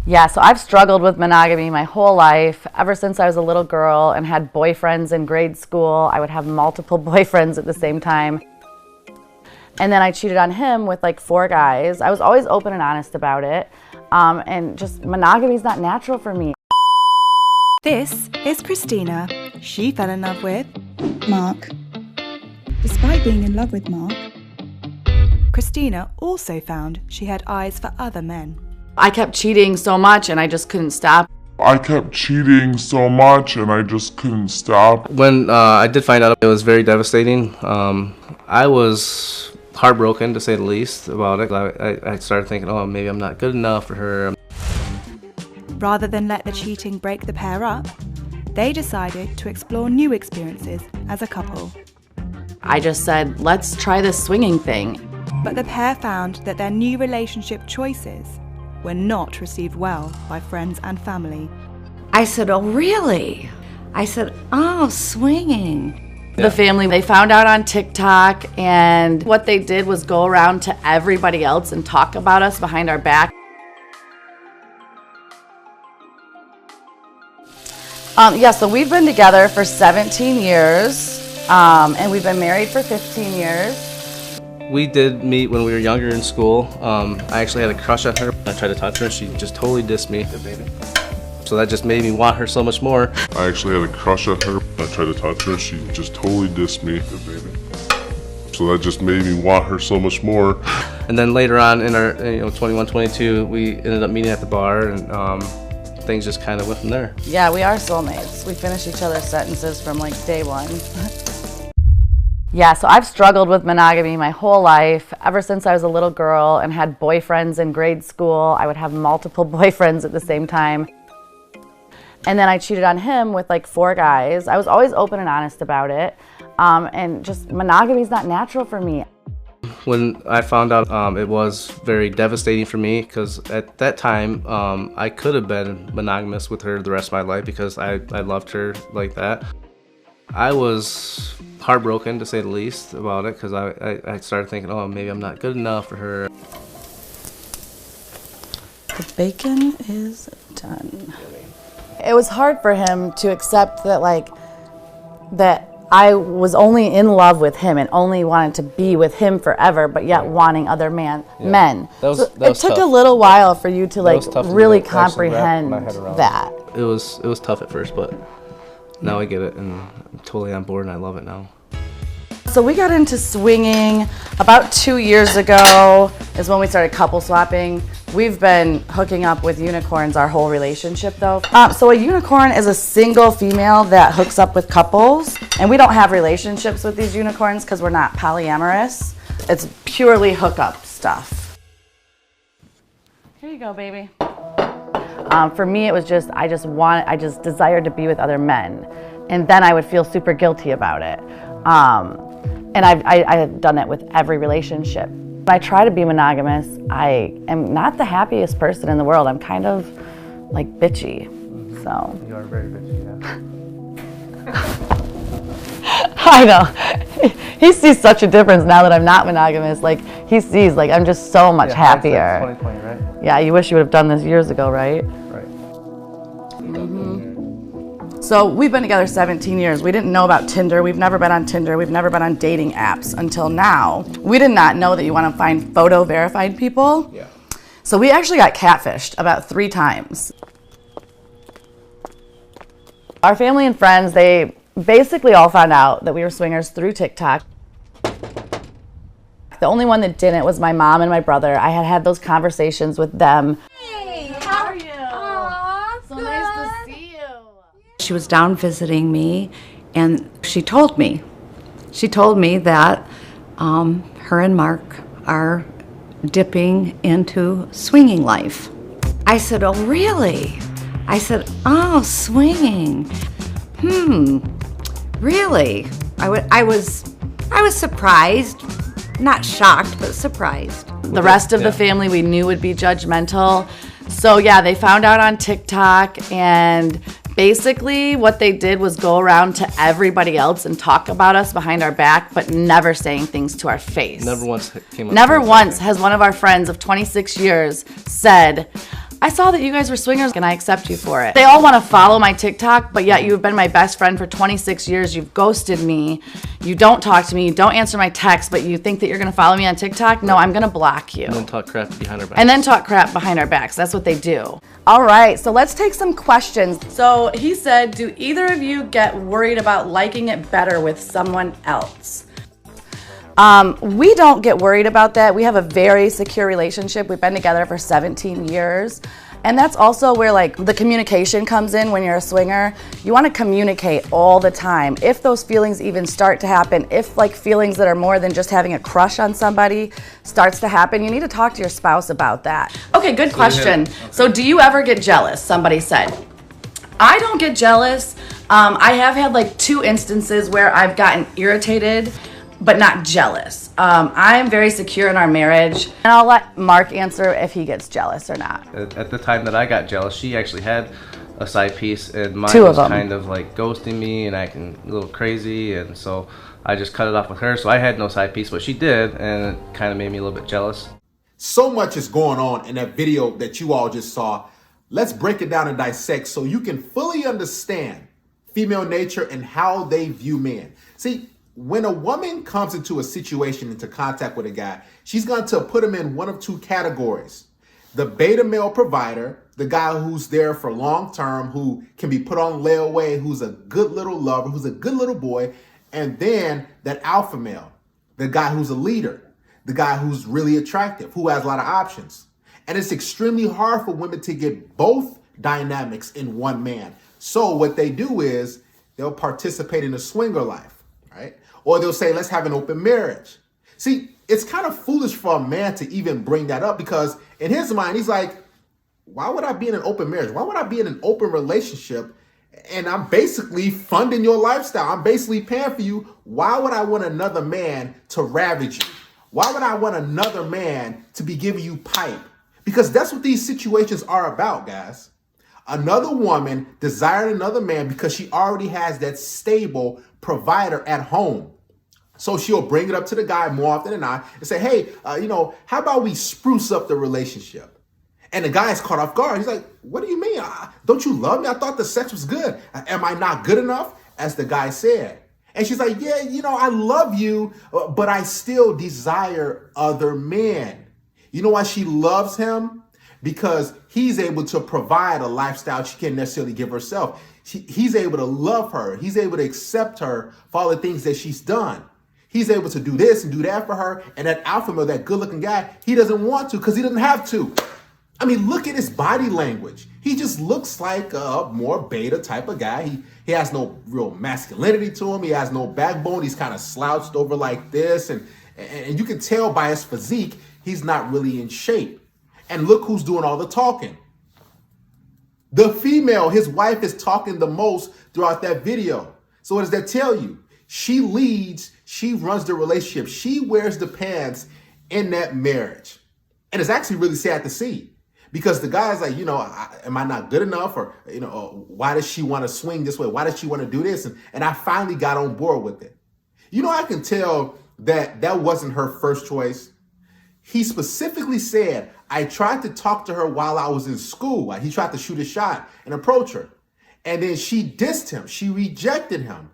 Yeah, so I've struggled with monogamy my whole life, ever since I was a little girl and had boyfriends in grade school. I would have multiple boyfriends at the same time. And then I cheated on him with like 4 guys. I was always open and honest about it. And just monogamy is not natural for me. This is Christina. She fell in love with Mark. Despite being in love with Mark, Christina also found she had eyes for other men. I kept cheating so much and I just couldn't stop. I kept cheating so much and I just couldn't stop. When I did find out, it was very devastating. I was heartbroken, to say the least, about it. I started thinking, oh, maybe I'm not good enough for her. Rather than let the cheating break the pair up, they decided to explore new experiences as a couple. I just said, let's try this swinging thing. But the pair found that their new relationship choices were not received well by friends and family. I said, oh, really? I said, oh, swinging. The family, they found out on TikTok, and what they did was go around to everybody else and talk about us behind our back. So we've been together for 17 years, and we've been married for 15 years. We did meet when we were younger in school. I actually had a crush on her. I tried to touch her, and she just totally dissed me. So that just made me want her so much more. I actually had a crush on her. I tried to touch her. She just totally dissed me. So that just made me want her so much more. And then later on in our 21, 22, we ended up meeting at the bar, and things just kind of went from there. Yeah, we are soulmates. We finish each other's sentences from like day one. Yeah, so I've struggled with monogamy my whole life, ever since I was a little girl and had boyfriends in grade school. I would have multiple boyfriends at the same time. And then I cheated on him with like 4 guys. I was always open and honest about it. And just monogamy is not natural for me. When I found out, it was very devastating for me, because at that time, I could have been monogamous with her the rest of my life because I loved her like that. I was heartbroken, to say the least, about it, because I started thinking, oh, maybe I'm not good enough for her. The bacon is done. It was hard for him to accept that, that I was only in love with him and only wanted to be with him forever, but yet wanting other men. It took a little while for you to really comprehend that. It was tough at first, but now I get it, and I'm totally on board, and I love it now. So we got into swinging about 2 years ago is when we started couple swapping. We've been hooking up with unicorns our whole relationship though. So a unicorn is a single female that hooks up with couples, and we don't have relationships with these unicorns because we're not polyamorous. It's purely hookup stuff. Here you go, baby. For me, it was just, I just desired to be with other men, and then I would feel super guilty about it. And I had done it with every relationship. I try to be monogamous. I am not the happiest person in the world. I'm kind of like bitchy, so. You are very bitchy, yeah. I know. He sees such a difference now that I'm not monogamous. He sees, I'm just so much happier. 2020, right? Yeah, you wish you would have done this years ago, right? Right. So we've been together 17 years. We didn't know about Tinder. We've never been on Tinder. We've never been on dating apps until now. We did not know that you want to find photo verified people. Yeah. So we actually got catfished about 3 times. Our family and friends, they basically all found out that we were swingers through TikTok. The only one that didn't was my mom and my brother. I had those conversations with them. Hey, how are you? Aww, so nice to see you. She was down visiting me, and she told me that her and Mark are dipping into swinging life. I said, oh, really? I said, oh, swinging. Really? I was surprised, not shocked, but surprised. The rest of the family we knew would be judgmental. So yeah, they found out on TikTok, and basically what they did was go around to everybody else and talk about us behind our back, but never saying things to our face. Never once came up. Never once has one of our friends of 26 years said, I saw that you guys were swingers and I accept you for it. They all want to follow my TikTok, but yet you've been my best friend for 26 years. You've ghosted me. You don't talk to me. You don't answer my texts, but you think that you're going to follow me on TikTok? No, I'm going to block you. And then talk crap behind our back. And then talk crap behind our backs. That's what they do. All right, so let's take some questions. So he said, do either of you get worried about liking it better with someone else? We don't get worried about that. We have a very secure relationship. We've been together for 17 years. And that's also where like the communication comes in when you're a swinger. You want to communicate all the time. If those feelings even start to happen, if like feelings that are more than just having a crush on somebody starts to happen, you need to talk to your spouse about that. Okay, good question. So do you ever get jealous? Somebody said. I don't get jealous. I have had like 2 instances where I've gotten irritated, but not jealous. I am very secure in our marriage, and I'll let Mark answer if he gets jealous or not. At the time that I got jealous, she actually had a side piece, and mine 2 of was them. kind of like ghosting me and acting a little crazy, and so I just cut it off with her. So I had no side piece, but she did, and it kind of made me a little bit jealous. So much is going on in that video that you all just saw. Let's break it down and dissect so you can fully understand female nature and how they view men. See, when a woman comes into a situation, into contact with a guy, she's going to put him in one of 2 categories. The beta male provider, the guy who's there for long term, who can be put on layaway, who's a good little lover, who's a good little boy, and then that alpha male, the guy who's a leader, the guy who's really attractive, who has a lot of options. And it's extremely hard for women to get both dynamics in one man. So what they do is they'll participate in a swinger life, right? Or they'll say, let's have an open marriage. See, it's kind of foolish for a man to even bring that up because in his mind, he's like, why would I be in an open marriage? Why would I be in an open relationship? And I'm basically funding your lifestyle. I'm basically paying for you. Why would I want another man to ravage you? Why would I want another man to be giving you pipe? Because that's what these situations are about, guys. Another woman desiring another man because she already has that stable provider at home. So she'll bring it up to the guy more often than not and say, hey, how about we spruce up the relationship? And the guy's caught off guard. He's like, what do you mean? Don't you love me? I thought the sex was good. Am I not good enough? As the guy said. And she's like, yeah, I love you, but I still desire other men. You know why she loves him? Because he's able to provide a lifestyle she can't necessarily give herself. He's able to love her. He's able to accept her for all the things that she's done. He's able to do this and do that for her. And that alpha male, that good looking guy, he doesn't want to because he doesn't have to. I mean, look at his body language. He just looks like a more beta type of guy. He has no real masculinity to him. He has no backbone. He's kind of slouched over like this. And you can tell by his physique, he's not really in shape. And look who's doing all the talking. The female, his wife, is talking the most throughout that video. So what does that tell you? She leads, she runs the relationship. She wears the pants in that marriage. And it's actually really sad to see. Because the guy's like, am I not good enough? Or, why does she want to swing this way? Why does she want to do this? And I finally got on board with it. I can tell that wasn't her first choice. He specifically said, I tried to talk to her while I was in school. He tried to shoot a shot and approach her. And then she dissed him. She rejected him.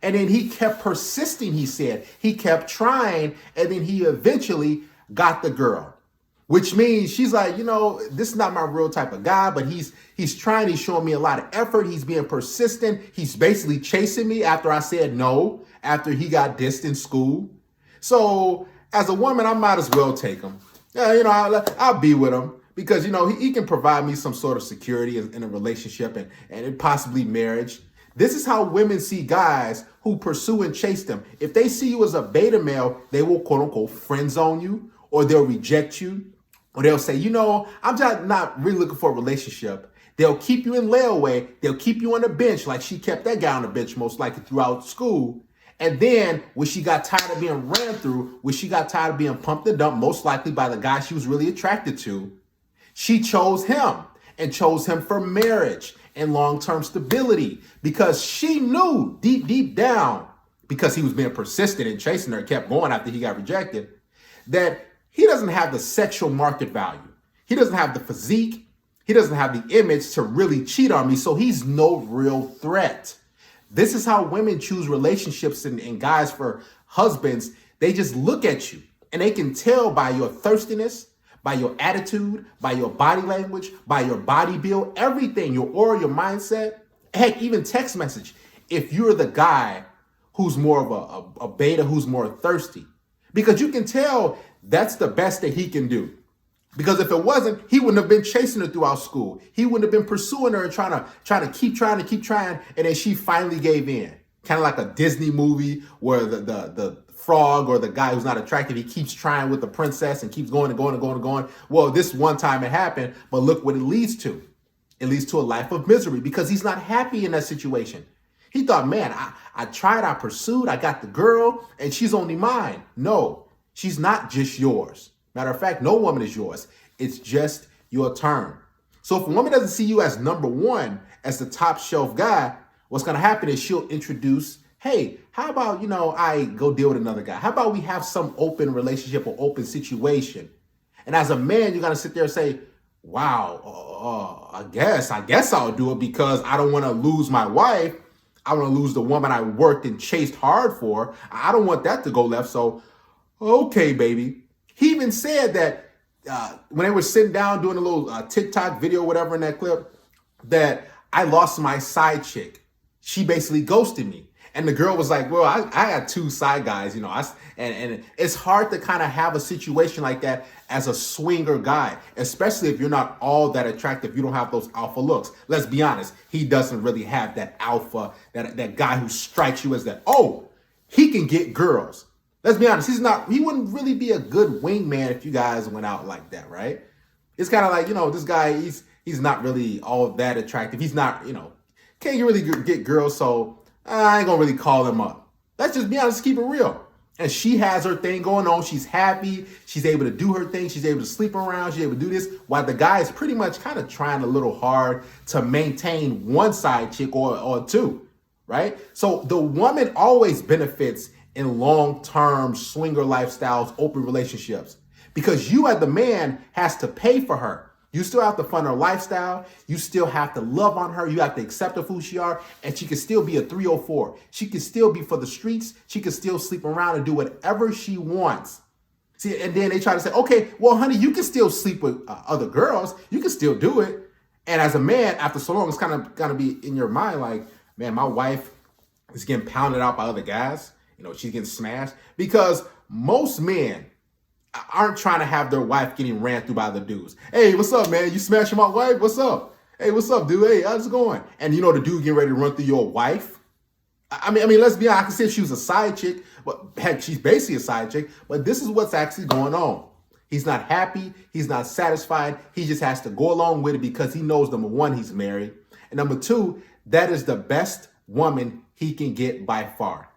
And then he kept persisting, he said. He kept trying. And then he eventually got the girl. Which means she's like, this is not my real type of guy, but he's trying, he's showing me a lot of effort. He's being persistent. He's basically chasing me after I said no, after he got dissed in school. So as a woman, I might as well take him. I'll be with him because, he can provide me some sort of security in a relationship and possibly marriage. This is how women see guys who pursue and chase them. If they see you as a beta male, they will quote unquote friend zone you, or they'll reject you. Or they'll say, I'm just not really looking for a relationship. They'll keep you in layaway. They'll keep you on the bench like she kept that guy on the bench most likely throughout school. And then when she got tired of being ran through, when she got tired of being pumped and dumped, most likely by the guy she was really attracted to, she chose him and chose him for marriage and long-term stability because she knew deep, deep down, because he was being persistent and chasing her and kept going after he got rejected, that he doesn't have the sexual market value. He doesn't have the physique. He doesn't have the image to really cheat on me, so he's no real threat. This is how women choose relationships and guys for husbands. They just look at you and they can tell by your thirstiness, by your attitude, by your body language, by your body build, everything, your aura, your mindset, heck, even text message. If you're the guy who's more of a beta, who's more thirsty, because you can tell that's the best that he can do. Because if it wasn't, he wouldn't have been chasing her throughout school. He wouldn't have been pursuing her and trying to keep trying, and then she finally gave in. Kind of like a Disney movie where the frog or the guy who's not attractive, he keeps trying with the princess and keeps going and going and going and going. Well, this one time it happened, but look what it leads to. It leads to a life of misery because he's not happy in that situation. He thought, man, I tried, I pursued, I got the girl, and she's only mine. No, she's not just yours. Matter of fact, no woman is yours. It's just your turn. So if a woman doesn't see you as number one, as the top shelf guy, what's going to happen is she'll introduce, hey, how about, I go deal with another guy? How about we have some open relationship or open situation? And as a man, you're going to sit there and say, wow, I guess I'll do it because I don't want to lose my wife. I want to lose the woman I worked and chased hard for. I don't want that to go left. So, okay, baby. He even said that when they were sitting down doing a little TikTok video, whatever in that clip, that I lost my side chick. She basically ghosted me. And the girl was like, well, I got two side guys, and it's hard to kind of have a situation like that as a swinger guy, especially if you're not all that attractive. You don't have those alpha looks. Let's be honest. He doesn't really have that alpha, that guy who strikes you as that, oh, he can get girls. Let's be honest. He wouldn't really be a good wingman if you guys went out like that, right? It's kind of like, this guy, he's not really all that attractive. He's not, can't really get girls, so I ain't gonna really call him up. Let's just be honest, keep it real. And she has her thing going on. She's happy. She's able to do her thing. She's able to sleep around. She's able to do this. While the guy is pretty much kind of trying a little hard to maintain one side chick or two, right? So the woman always benefits in long-term swinger lifestyles, open relationships, because you as the man has to pay for her. You still have to fund her lifestyle. You still have to love on her. You have to accept her for who she are. And she can still be a 304. She can still be for the streets. She can still sleep around and do whatever she wants. See, and then they try to say, okay, well, honey, you can still sleep with other girls. You can still do it. And as a man, after so long, it's kind of going to be in your mind like, man, my wife is getting pounded out by other guys. She's getting smashed. Because most men aren't trying to have their wife getting ran through by the dudes. Hey, what's up, man? You smashing my wife? What's up? Hey, what's up, dude? Hey, how's it going? And the dude getting ready to run through your wife? I mean, let's be honest. I can say she was a side chick, but heck, she's basically a side chick. But this is what's actually going on. He's not happy. He's not satisfied. He just has to go along with it because he knows, number one, he's married. And number two, that is the best woman he can get by far.